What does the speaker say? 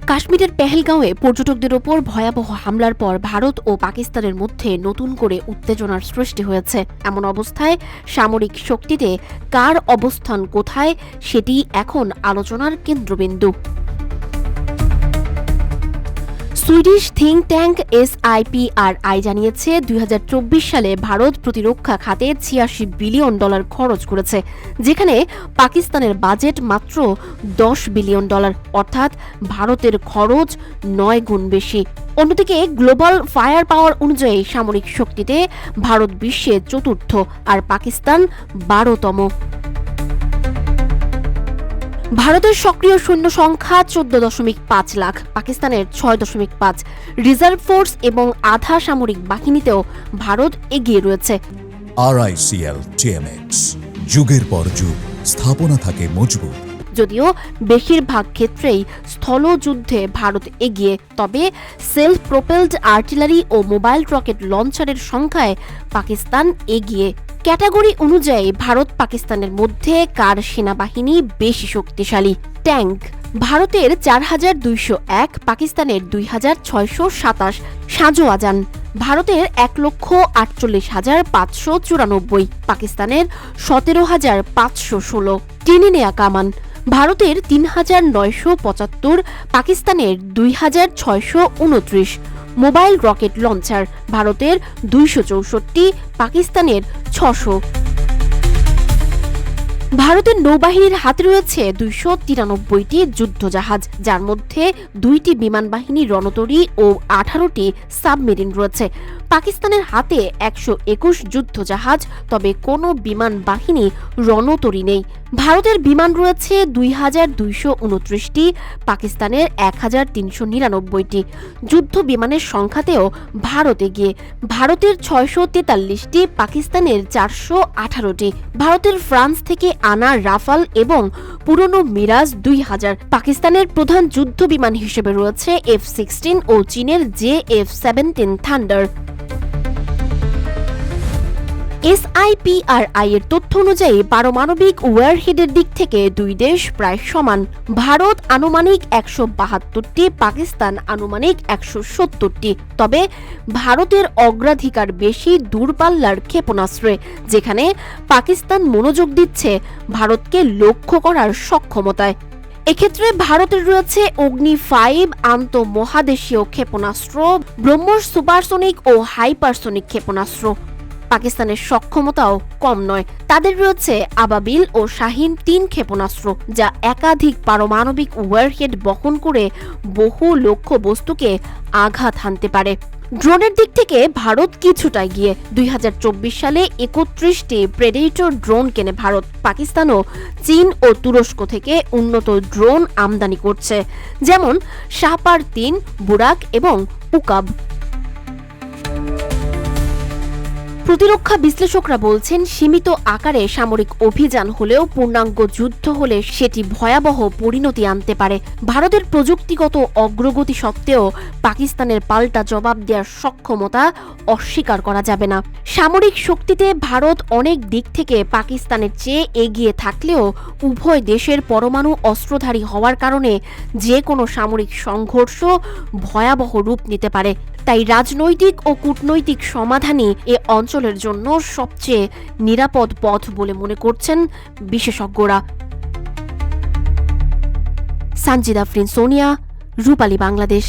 কাশ্মীরের পেহেলগাঁওয়ে পর্যটকদের ওপর ভয়াবহ হামলার পর ভারত ও পাকিস্তানের মধ্যে নতুন করে উত্তেজনার সৃষ্টি হয়েছে। এমন অবস্থায় সামরিক শক্তিতে কার অবস্থান কোথায় সেটি এখন আলোচনার কেন্দ্রবিন্দু। সুইডিশ থিঙ্ক ট্যাঙ্ক SIPRI জানিয়েছে 2024 সালে ভারত প্রতিরক্ষা খাতে $86 বিলিয়ন খরচ করেছে, যেখানে পাকিস্তানের বাজেট মাত্র $10 বিলিয়ন, অর্থাৎ ভারতের খরচ 9 গুণ বেশি। অন্যদিকে গ্লোবাল ফায়ার পাওয়ার অনুযায়ী সামরিক শক্তিতে ভারত বিশ্বে চতুর্থ আর পাকিস্তান 12তম। ভারতের সক্রিয় সৈন্য সংখ্যা 14.5 লাখ, পাকিস্তানের 6.5। রিজার্ভ ফোর্স এবং আধা সামরিক বাহিনীতেও ভারত এগিয়ে রয়েছে। RICL TMX, যুগের পর যুগ স্থাপনা থাকে মজবুত। যদিও বেশিরভাগ ক্ষেত্রেই স্থলযুদ্ধে ভারত এগিয়ে, তবে সেলফ প্রোপেলড আর্টিলারি ও মোবাইল রকেট লঞ্চারের সংখ্যায় পাকিস্তান এগিয়ে। ক্যাটাগরি অনুযায়ী ভারত পাকিস্তানের মধ্যে কার সেনাবাহিনী বেশি শক্তিশালী? ট্যাঙ্ক ভারতের 4201, পাকিস্তানের 2627। সাজো আজান ভারতের 1,48,594, পাকিস্তানের 17,516। টেনে নেয়া কামান ভারতের 3,975, পাকিস্তানের 2,629। মোবাইল রকেট লঞ্চার ভারতের 264, পাকিস্তানের 600। ভারতের নৌবাহিনীর হাতে রয়েছে 293টি যুদ্ধজাহাজ, যার মধ্যে 2টি বিমান বাহিনী রণতরী ও 18টি সাবমেরিন রয়েছে। পাকিস্তানের হাতে 121 যুদ্ধজাহাজ, তবে কোনো বিমান বাহিনী রণতরী নেই। ভারতের বিমান রয়েছে 2,229টি, পাকিস্তানের 1,399টি। যুদ্ধ বিমানের সংখ্যাতেও ভারত এগিয়ে, ভারতের 643টি, পাকিস্তানের 418টি। ভারতের ফ্রান্স থেকে আনা রাফাল এবং পুরনো মিরাজ 2000। পাকিস্তানের প্রধান যুদ্ধ বিমান হিসেবে রয়েছে F-16 ও চীনের JF-17 থান্ডার। SIPRI এর তথ্য অনুযায়ী পারমাণবিক ওয়ারহেডের দিক থেকে দুই দেশ প্রায় সমান। ভারত আনুমানিক 172টি, পাকিস্তান আনুমানিক 170টি। তবে ভারতের অগ্রাধিকার বেশি দূরপাল্লার ক্ষেপণাস্ত্রে, যেখানে পাকিস্তান মনোযোগ দিচ্ছে ভারতকে লক্ষ্য করার সক্ষমতায়। এক্ষেত্রে ভারতের রয়েছে অগ্নি 5 আন্তঃমহাদেশীয় ক্ষেপণাস্ত্র, ব্রহ্মোস সুপারসনিক ও হাইপারসনিক ক্ষেপণাস্ত্র। পাকিস্তানের সক্ষমতাও কম নয়, তাদের রয়েছে আবাবিল ও শাহিন 3 ক্ষেপণাস্ত্র, যা একাধিক পারমাণবিক ওয়ারহেড বহন করে বহু লক্ষ্য বস্তুকে আঘাত হানতে পারে। ড্রোনের দিক থেকে ভারত কিছুটা এগিয়ে। 2024 সালে 31টি প্রেডেটর ড্রোন কেনে ভারত। পাকিস্তানও চীন ও তুরস্ক থেকে উন্নত ড্রোন আমদানি করছে, যেমন শাহপার 3, বুরাক এবং উকাব। প্রতিরক্ষা বিশ্লেষকরা বলছেন, সীমিত আকারে সামরিক অভিযান হলেও পূর্ণাঙ্গ যুদ্ধ হলে সেটি ভয়াবহ পরিণতি আনতে পারে। ভারতের প্রযুক্তিগত অগ্রগতি সত্ত্বেও পাকিস্তানের পাল্টা জবাব দেওয়ার সক্ষমতা অস্বীকার করা যাবে না। সামরিক শক্তিতে ভারত অনেক দিক থেকে পাকিস্তানের চেয়ে এগিয়ে থাকলেও উভয় দেশের পরমাণু অস্ত্রধারী হওয়ার কারণে যে কোনো সামরিক সংঘর্ষ ভয়াবহ রূপ নিতে পারে। তাই রাজনৈতিক ও কূটনৈতিক সমাধানই এ অঞ্চলের জন্য সবচেয়ে নিরাপদ পথ বলে মনে করছেন বিশেষজ্ঞরা। সানজিদা আফরিন, সোনিয়া, রূপালী, বাংলাদেশ।